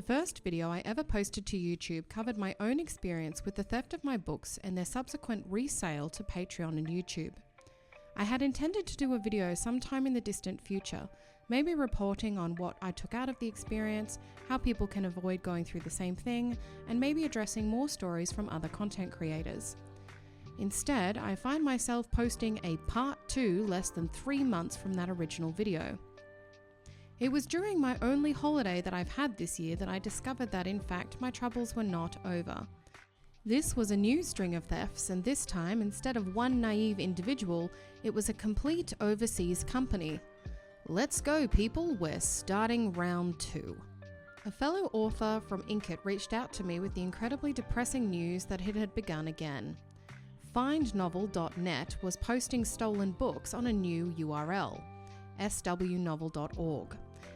first video I ever posted to YouTube covered my own experience with the theft of my books and their subsequent resale to Patreon and YouTube. I had intended to do a video sometime in the distant future, maybe reporting on what I took out of the experience, how people can avoid going through the same thing, and maybe addressing more stories from other content creators. Instead, I find myself posting a part 2 less than 3 months from that original video. It was during my only holiday that I've had this year that I discovered that in fact my troubles were not over. This was a new string of thefts, and this time, instead of one naive individual, it was a complete overseas company. Let's go, people, we're starting round 2. A fellow author from Inkit reached out to me with the incredibly depressing news that it had begun again. Findnovel.net was posting stolen books on a new URL, swnovel.org,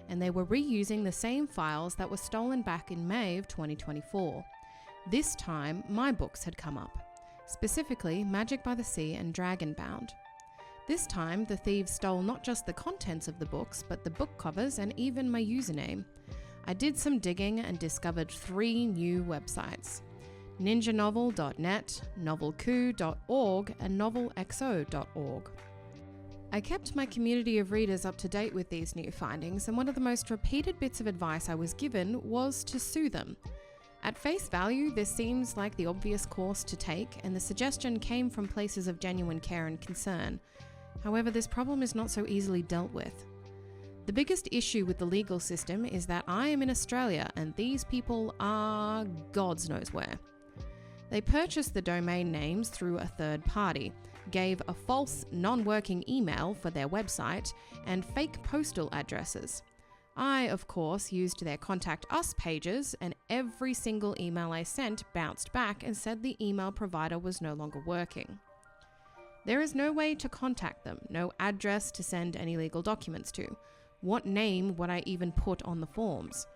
and they were reusing the same files that were stolen back in May of 2024. This time, my books had come up, specifically Magic by the Sea and Dragonbound. This time, the thieves stole not just the contents of the books, but the book covers and even my username. I did some digging and discovered 3 new websites: ninjanovel.net, novelcoo.org, and novelxo.org. I kept my community of readers up to date with these new findings, and one of the most repeated bits of advice I was given was to sue them. At face value, this seems like the obvious course to take, and the suggestion came from places of genuine care and concern. However, this problem is not so easily dealt with. The biggest issue with the legal system is that I am in Australia, and these people are God's knows where. They purchased the domain names through a third party, gave a false, non-working email for their website, and fake postal addresses. I, of course, used their Contact Us pages, and every single email I sent bounced back and said the email provider was no longer working. There is no way to contact them, no address to send any legal documents to. What name would I even put on the forms?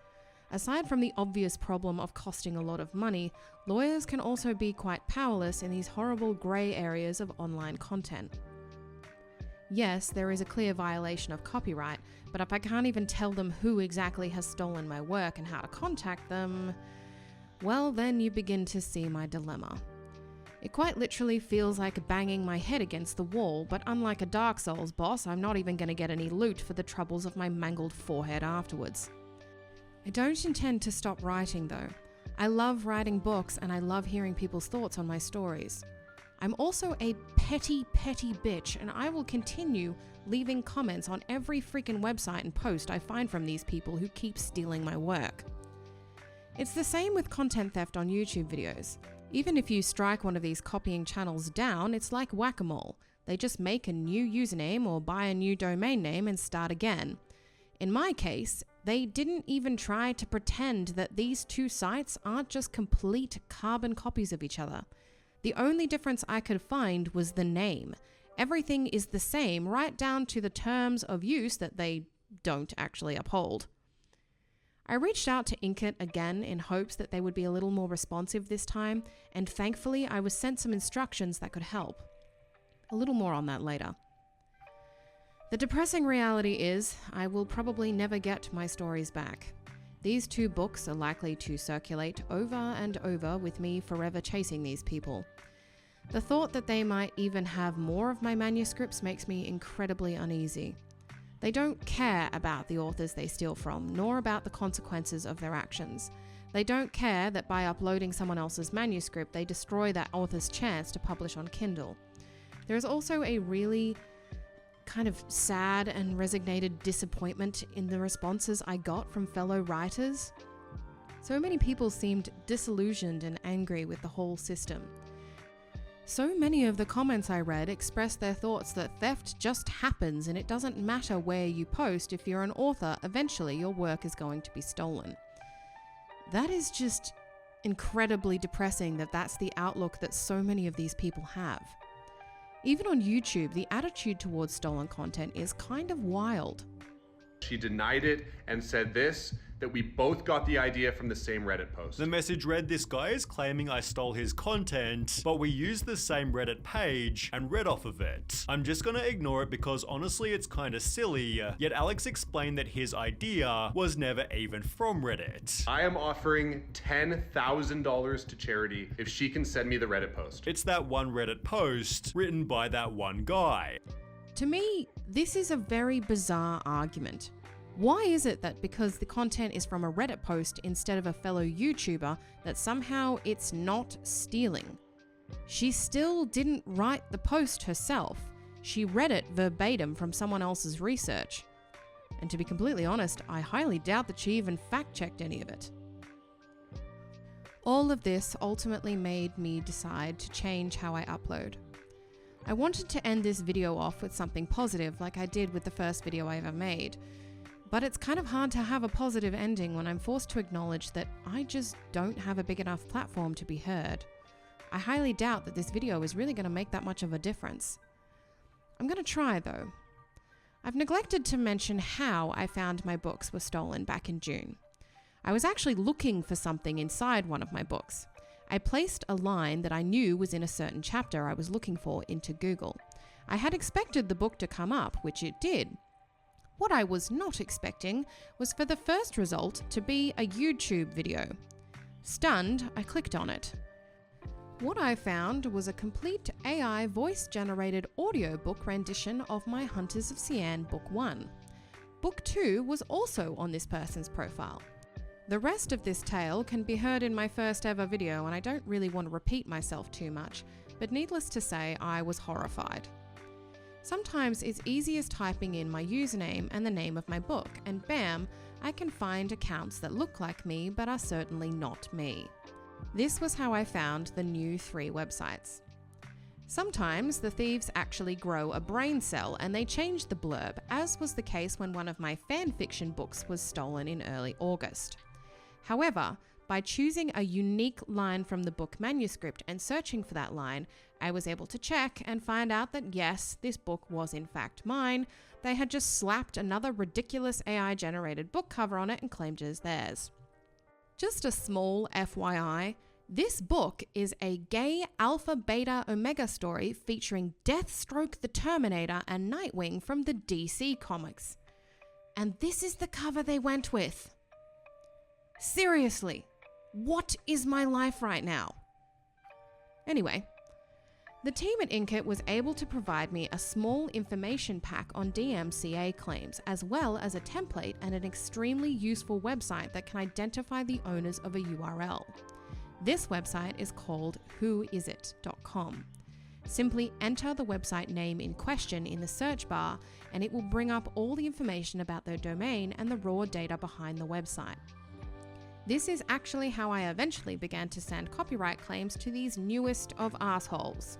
Aside from the obvious problem of costing a lot of money, lawyers can also be quite powerless in these horrible grey areas of online content. Yes, there is a clear violation of copyright, but if I can't even tell them who exactly has stolen my work and how to contact them, well, then you begin to see my dilemma. It quite literally feels like banging my head against the wall, but unlike a Dark Souls boss, I'm not even going to get any loot for the troubles of my mangled forehead afterwards. I don't intend to stop writing though. I love writing books and I love hearing people's thoughts on my stories. I'm also a petty bitch, and I will continue leaving comments on every freaking website and post I find from these people who keep stealing my work. It's the same with content theft on YouTube videos. Even if you strike one of these copying channels down, it's like whack-a-mole. They just make a new username or buy a new domain name and start again. In my case, they didn't even try to pretend that these 2 sites aren't just complete carbon copies of each other. The only difference I could find was the name. Everything is the same, right down to the terms of use that they don't actually uphold. I reached out to Inkit again in hopes that they would be a little more responsive this time, and thankfully I was sent some instructions that could help. A little more on that later. The depressing reality is, I will probably never get my stories back. These 2 books are likely to circulate over and over with me forever chasing these people. The thought that they might even have more of my manuscripts makes me incredibly uneasy. They don't care about the authors they steal from, nor about the consequences of their actions. They don't care that by uploading someone else's manuscript, they destroy that author's chance to publish on Kindle. There is also a really kind of sad and resignated disappointment in the responses I got from fellow writers. So many people seemed disillusioned and angry with the whole system. So many of the comments I read expressed their thoughts that theft just happens and it doesn't matter where you post. If you're an author, eventually your work is going to be stolen. That is just incredibly depressing that that's the outlook that so many of these people have. Even on YouTube, the attitude towards stolen content is kind of wild. She denied it and said this, that we both got the idea from the same Reddit post. The message read, "This guy is claiming I stole his content, but we used the same Reddit page and read off of it. I'm just gonna ignore it because honestly it's kinda silly." Yet Alex explained that his idea was never even from Reddit. I am offering $10,000 to charity if she can send me the Reddit post. It's that one Reddit post written by that one guy. To me, this is a very bizarre argument. Why is it that because the content is from a Reddit post instead of a fellow YouTuber, that somehow it's not stealing? She still didn't write the post herself. She read it verbatim from someone else's research. And to be completely honest, I highly doubt that she even fact-checked any of it. All of this ultimately made me decide to change how I upload. I wanted to end this video off with something positive like I did with the first video I ever made. But it's kind of hard to have a positive ending when I'm forced to acknowledge that I just don't have a big enough platform to be heard. I highly doubt that this video is really going to make that much of a difference. I'm going to try though. I've neglected to mention how I found my books were stolen back in June. I was actually looking for something inside one of my books. I placed a line that I knew was in a certain chapter I was looking for into Google. I had expected the book to come up, which it did. What I was not expecting was for the first result to be a YouTube video. Stunned, I clicked on it. What I found was a complete AI voice-generated audiobook rendition of my Hunters of Xi'an Book 1. Book 2 was also on this person's profile. The rest of this tale can be heard in my first ever video, and I don't really want to repeat myself too much, but needless to say, I was horrified. Sometimes it's easy as typing in my username and the name of my book, and bam, I can find accounts that look like me but are certainly not me. This was how I found the new 3 websites. Sometimes the thieves actually grow a brain cell and they change the blurb, as was the case when one of my fanfiction books was stolen in early August. However, by choosing a unique line from the book manuscript and searching for that line, I was able to check and find out that yes, this book was in fact mine. They had just slapped another ridiculous AI-generated book cover on it and claimed it as theirs. Just a small FYI, this book is a gay alpha beta omega story featuring Deathstroke the Terminator and Nightwing from the DC comics. And this is the cover they went with. Seriously, what is my life right now? Anyway, the team at Inkit was able to provide me a small information pack on DMCA claims, as well as a template and an extremely useful website that can identify the owners of a URL. This website is called whoisit.com. Simply enter the website name in question in the search bar and it will bring up all the information about their domain and the raw data behind the website. This is actually how I eventually began to send copyright claims to these newest of assholes.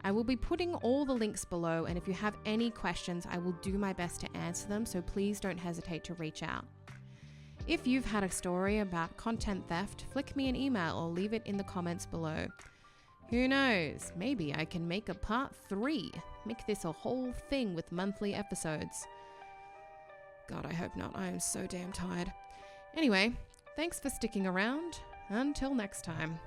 I will be putting all the links below, and if you have any questions, I will do my best to answer them, so please don't hesitate to reach out. If you've had a story about content theft, flick me an email or leave it in the comments below. Who knows, maybe I can make a part 3, make this a whole thing with monthly episodes. God, I hope not, I am so damn tired. Anyway, thanks for sticking around. Until next time.